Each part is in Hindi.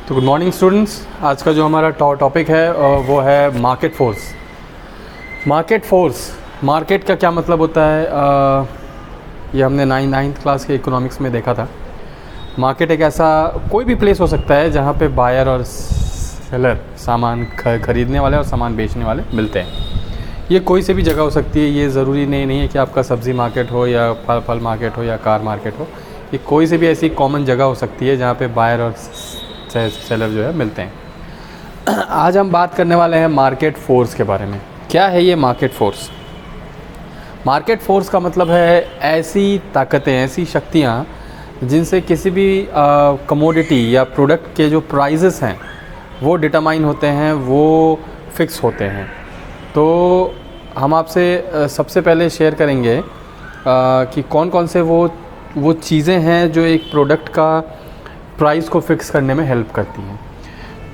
तो गुड मॉर्निंग स्टूडेंट्स। आज का जो हमारा टॉपिक है वो है मार्केट फोर्स। मार्केट का क्या मतलब होता है? ये हमने नाइन्थ क्लास के इकोनॉमिक्स में देखा था। मार्केट एक ऐसा कोई भी प्लेस हो सकता है जहाँ पे बायर और सेलर, सामान खरीदने वाले और सामान बेचने वाले मिलते हैं। ये कोई से भी जगह हो सकती है। ये ज़रूरी नहीं है कि आपका सब्ज़ी मार्केट हो या फल मार्केट हो या कार मार्केट हो। ये कोई से भी ऐसी कॉमन जगह हो सकती है जहाँ पे बायर और सेलर जो है मिलते हैं। आज हम बात करने वाले हैं मार्केट फोर्स के बारे में। क्या है ये मार्केट फोर्स? मार्केट फोर्स का मतलब है ऐसी ताकतें, ऐसी शक्तियाँ जिनसे किसी भी कमोडिटी या प्रोडक्ट के जो प्राइसेस हैं वो डिटरमाइन होते हैं, वो फिक्स होते हैं। तो हम आपसे सबसे पहले शेयर करेंगे कि कौन कौन से वो चीज़ें हैं जो एक प्रोडक्ट का प्राइस को फिक्स करने में हेल्प करती हैं।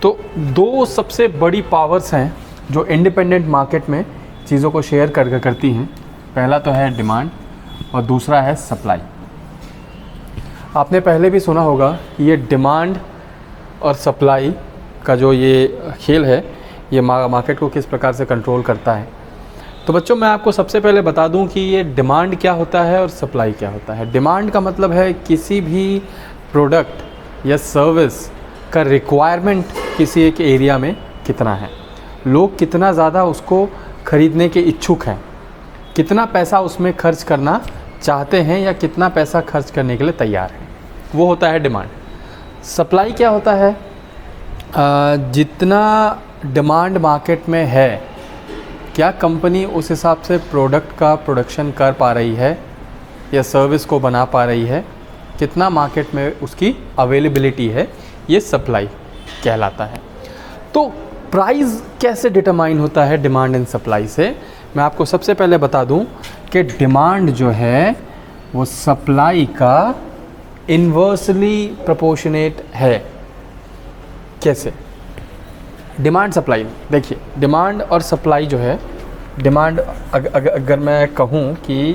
तो दो सबसे बड़ी पावर्स हैं जो इंडिपेंडेंट मार्केट में चीज़ों को शेयर करती हैं। पहला तो है डिमांड और दूसरा है सप्लाई। आपने पहले भी सुना होगा कि ये डिमांड और सप्लाई का जो ये खेल है, ये मार्केट को किस प्रकार से कंट्रोल करता है। तो बच्चों, मैं आपको सबसे पहले बता दूं कि ये डिमांड क्या होता है और सप्लाई क्या होता है। डिमांड का मतलब है किसी भी प्रोडक्ट या सर्विस का रिक्वायरमेंट किसी एक एरिया में कितना है, लोग कितना ज़्यादा उसको ख़रीदने के इच्छुक हैं, कितना पैसा उसमें खर्च करना चाहते हैं या कितना पैसा खर्च करने के लिए तैयार हैं, वो होता है डिमांड। सप्लाई क्या होता है? जितना डिमांड मार्केट में है, क्या कंपनी उस हिसाब से प्रोडक्ट का प्रोडक्शन कर पा रही है या सर्विस को बना पा रही है, कितना मार्केट में उसकी अवेलेबिलिटी है, ये सप्लाई कहलाता है। तो प्राइस कैसे डिटरमाइन होता है डिमांड एंड सप्लाई से? मैं आपको सबसे पहले बता दूं कि डिमांड जो है वो सप्लाई का इन्वर्सली प्रोपोर्शनेट है। कैसे? डिमांड सप्लाई, देखिए, डिमांड और सप्लाई जो है, डिमांड अगर मैं कहूँ कि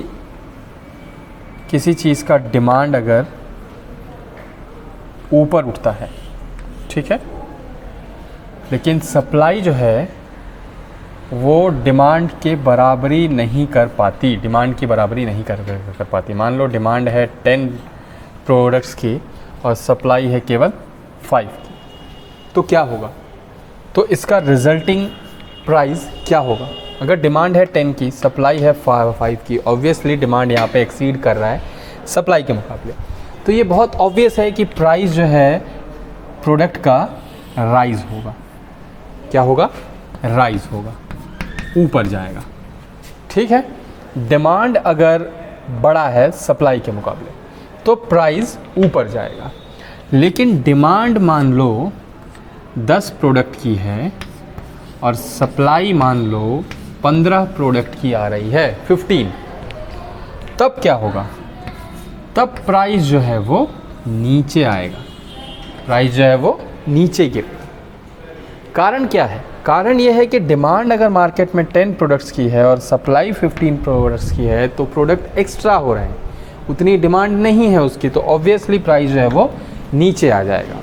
किसी चीज़ का डिमांड अगर ऊपर उठता है, ठीक है, लेकिन सप्लाई जो है वो डिमांड के बराबरी नहीं कर पाती, डिमांड की बराबरी नहीं कर पाती। मान लो डिमांड है 10 प्रोडक्ट्स की और सप्लाई है केवल 5 की, तो क्या होगा? तो इसका रिजल्टिंग प्राइस क्या होगा? अगर डिमांड है 10 की, सप्लाई है 5 की, ऑब्वियसली डिमांड यहाँ पे एक्सीड कर रहा है सप्लाई के मुकाबले। तो ये बहुत ऑब्वियस है कि प्राइस जो है प्रोडक्ट का राइज होगा। क्या होगा? राइज होगा, ऊपर जाएगा, ठीक है। डिमांड अगर बड़ा है सप्लाई के मुकाबले तो प्राइस ऊपर जाएगा। लेकिन डिमांड मान लो 10 प्रोडक्ट की है और सप्लाई मान लो 15 प्रोडक्ट की आ रही है, 15, तब क्या होगा? तब प्राइस जो है वो नीचे आएगा, प्राइस जो है वो नीचे गिरेगा। कारण क्या है? कारण ये है कि डिमांड अगर मार्केट में 10 प्रोडक्ट्स की है और सप्लाई 15 प्रोडक्ट्स की है तो प्रोडक्ट एक्स्ट्रा हो रहे हैं, उतनी डिमांड नहीं है उसकी, तो ऑब्वियसली प्राइस जो है वो नीचे आ जाएगा।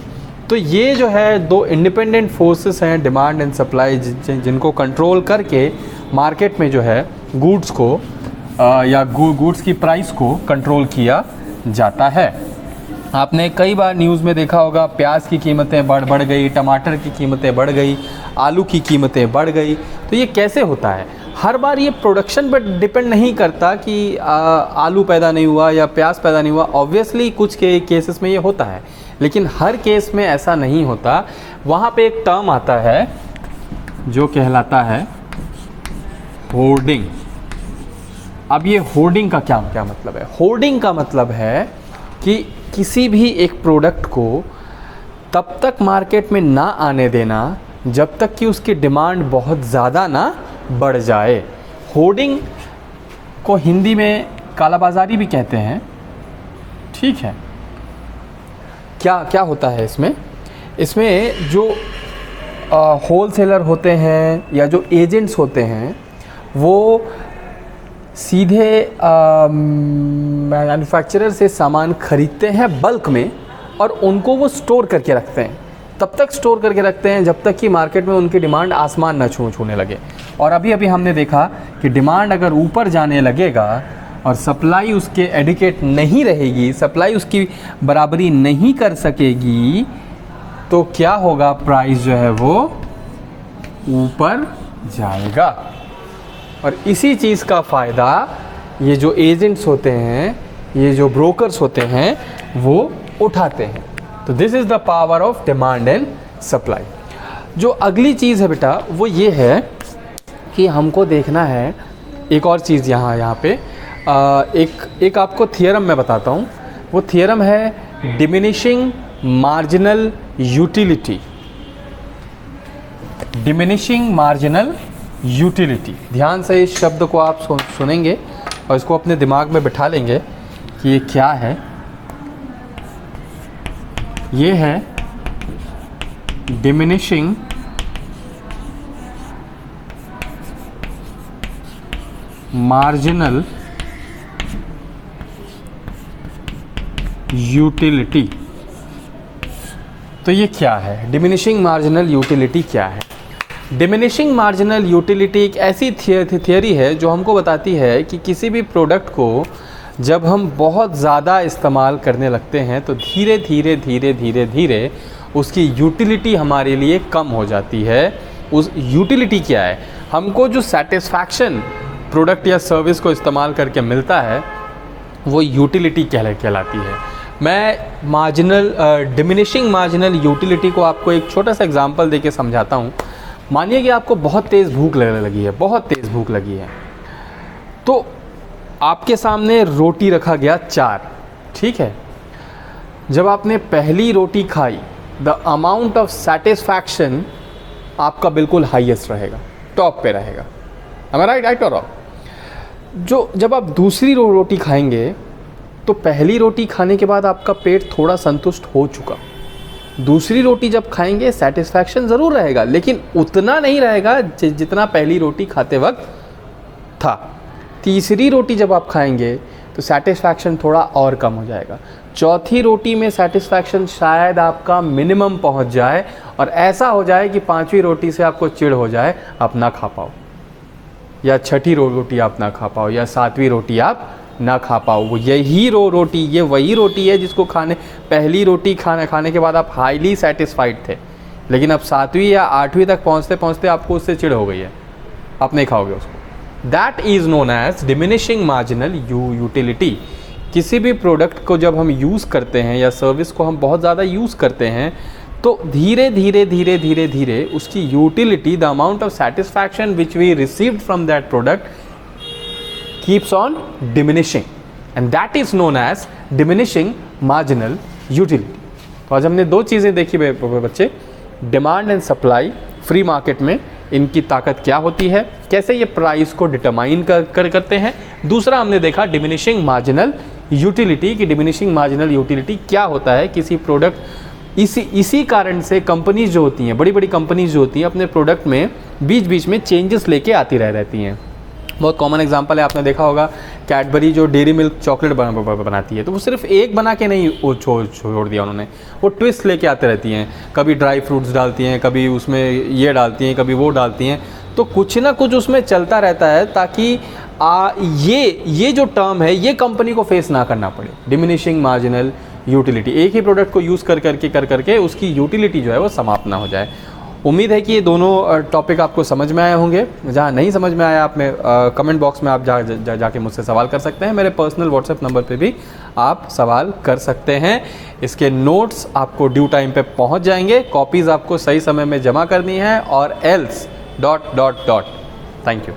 तो ये जो है दो इंडिपेंडेंट फोर्सेस हैं, डिमांड एंड सप्लाई, जिनको कंट्रोल करके मार्केट में जो है गुड्स को या गुड्स की प्राइस को कंट्रोल किया जाता है। आपने कई बार न्यूज़ में देखा होगा, प्याज की कीमतें बढ़ गई, टमाटर की कीमतें बढ़ गई, आलू की कीमतें बढ़ गई। तो ये कैसे होता है? हर बार ये प्रोडक्शन पर डिपेंड नहीं करता कि आलू पैदा नहीं हुआ या प्याज पैदा नहीं हुआ। ऑब्वियसली कुछ केसेस में ये होता है, लेकिन हर केस में ऐसा नहीं होता। वहाँ पे एक टर्म आता है जो कहलाता है होर्डिंग। अब ये होर्डिंग का क्या मतलब है? होर्डिंग का मतलब है कि किसी भी एक प्रोडक्ट को तब तक मार्केट में ना आने देना जब तक कि उसकी डिमांड बहुत ज़्यादा ना बढ़ जाए। होर्डिंग को हिंदी में कालाबाजारी भी कहते हैं, ठीक है। क्या होता है इसमें जो होलसेलर होते हैं या जो एजेंट्स होते हैं वो सीधे मैन्युफैक्चरर से सामान ख़रीदते हैं बल्क में और उनको वो स्टोर करके रखते हैं। तब तक स्टोर करके रखते हैं जब तक कि मार्केट में उनकी डिमांड आसमान न छूने लगे। और अभी अभी हमने देखा कि डिमांड अगर ऊपर जाने लगेगा और सप्लाई उसके एडिकेट नहीं रहेगी, सप्लाई उसकी बराबरी नहीं कर सकेगी, तो क्या होगा, प्राइस जो है वो ऊपर जाएगा। और इसी चीज़ का फ़ायदा ये जो एजेंट्स होते हैं, ये जो ब्रोकर्स होते हैं, वो उठाते हैं। तो this is the power of demand and supply. जो अगली चीज़ है बेटा वो ये है कि हमको देखना है एक और चीज़ यहाँ पे एक आपको थियरम मैं बताता हूँ। वो थियरम है diminishing marginal utility. Diminishing marginal utility, ध्यान से इस शब्द को आप सुनेंगे और इसको अपने दिमाग में बिठा लेंगे कि ये क्या है। ये है डिमिनिशिंग मार्जिनल यूटिलिटी। तो ये क्या है, डिमिनिशिंग मार्जिनल यूटिलिटी क्या है? डिमिनिशिंग मार्जिनल यूटिलिटी एक ऐसी थियरी है जो हमको बताती है कि किसी भी प्रोडक्ट को जब हम बहुत ज़्यादा इस्तेमाल करने लगते हैं तो धीरे धीरे धीरे धीरे धीरे उसकी यूटिलिटी हमारे लिए कम हो जाती है। उस यूटिलिटी क्या है, हमको जो सेटिस्फैक्शन प्रोडक्ट या सर्विस को इस्तेमाल करके मिलता है वो यूटिलिटी कहलाती है। मैं डिमिनिशिंग मार्जिनल यूटिलिटी को आपको एक छोटा सा एग्जांपल देके समझाता हूँ। मानिए कि आपको बहुत तेज़ भूख लगी है, बहुत तेज़ भूख लगी है, तो आपके सामने रोटी रखा गया 4, ठीक है। जब आपने पहली रोटी खाई, द अमाउंट ऑफ सेटिस्फैक्शन आपका बिल्कुल हाईएस्ट रहेगा, टॉप पे रहेगा। am I right or wrong? जब आप दूसरी रोटी खाएंगे तो पहली रोटी खाने के बाद आपका पेट थोड़ा संतुष्ट हो चुका, दूसरी रोटी जब खाएंगे सेटिस्फैक्शन ज़रूर रहेगा लेकिन उतना नहीं रहेगा जितना पहली रोटी खाते वक्त था। तीसरी रोटी जब आप खाएंगे तो सेटिस्फैक्शन थोड़ा और कम हो जाएगा। चौथी रोटी में सेटिस्फैक्शन शायद आपका मिनिमम पहुंच जाए और ऐसा हो जाए कि 5वीं रोटी से आपको चिढ़ हो जाए, आप ना खा पाओ, या छठी रोटी आप ना खा पाओ, या 7वीं रोटी आप ना खा पाओ। वो यही रोटी, ये वही रोटी है जिसको पहली रोटी खाने के बाद आप हाईली सेटिस्फाइड थे, लेकिन अब 7वीं या 8वीं तक पहुंचते पहुंचते आपको उससे चिढ़ हो गई है, आप नहीं खाओगे उसको। That is known as diminishing marginal utility. किसी भी प्रोडक्ट को जब हम यूज़ करते हैं या सर्विस को हम बहुत ज़्यादा यूज़ करते हैं तो धीरे धीरे धीरे धीरे धीरे उसकी utility, the amount of satisfaction which we received from that product keeps on diminishing and that is known as diminishing marginal utility। तो आज हमने 2 चीज़ें देखी बच्चे, demand and supply free market में इनकी ताकत क्या होती है, कैसे ये प्राइस को डिटरमाइन करते हैं। दूसरा हमने देखा डिमिनिशिंग मार्जिनल यूटिलिटी की डिमिनिशिंग मार्जिनल यूटिलिटी क्या होता है किसी प्रोडक्ट। इसी कारण से कंपनीज जो होती हैं, बड़ी बड़ी कंपनीज जो होती हैं, अपने प्रोडक्ट में बीच बीच में चेंजेस लेके आती रहती हैं। बहुत कॉमन एग्जांपल है, आपने देखा होगा कैडबरी जो डेयरी मिल्क चॉकलेट बनाती है, तो वो सिर्फ एक बना के नहीं वो छोड़ दिया उन्होंने, वो ट्विस्ट लेके आते रहती हैं। कभी ड्राई फ्रूट्स डालती हैं, कभी उसमें ये डालती हैं, कभी वो डालती हैं, तो कुछ ना कुछ उसमें चलता रहता है ताकि ये जो टर्म है ये कंपनी को फेस ना करना पड़े। डिमिनिशिंग मार्जिनल यूटिलिटी, एक ही प्रोडक्ट को यूज़ कर करके उसकी यूटिलिटी जो है वो समाप्त ना हो जाए। उम्मीद है कि ये दोनों टॉपिक आपको समझ में आए होंगे। जहाँ नहीं समझ में आया आप कमेंट बॉक्स में आप जाके मुझसे सवाल कर सकते हैं। मेरे पर्सनल व्हाट्सएप नंबर पे भी आप सवाल कर सकते हैं। इसके नोट्स आपको ड्यू टाइम पे पहुंच जाएंगे, कॉपीज़ आपको सही समय में जमा करनी है और एल्स ... थैंक यू।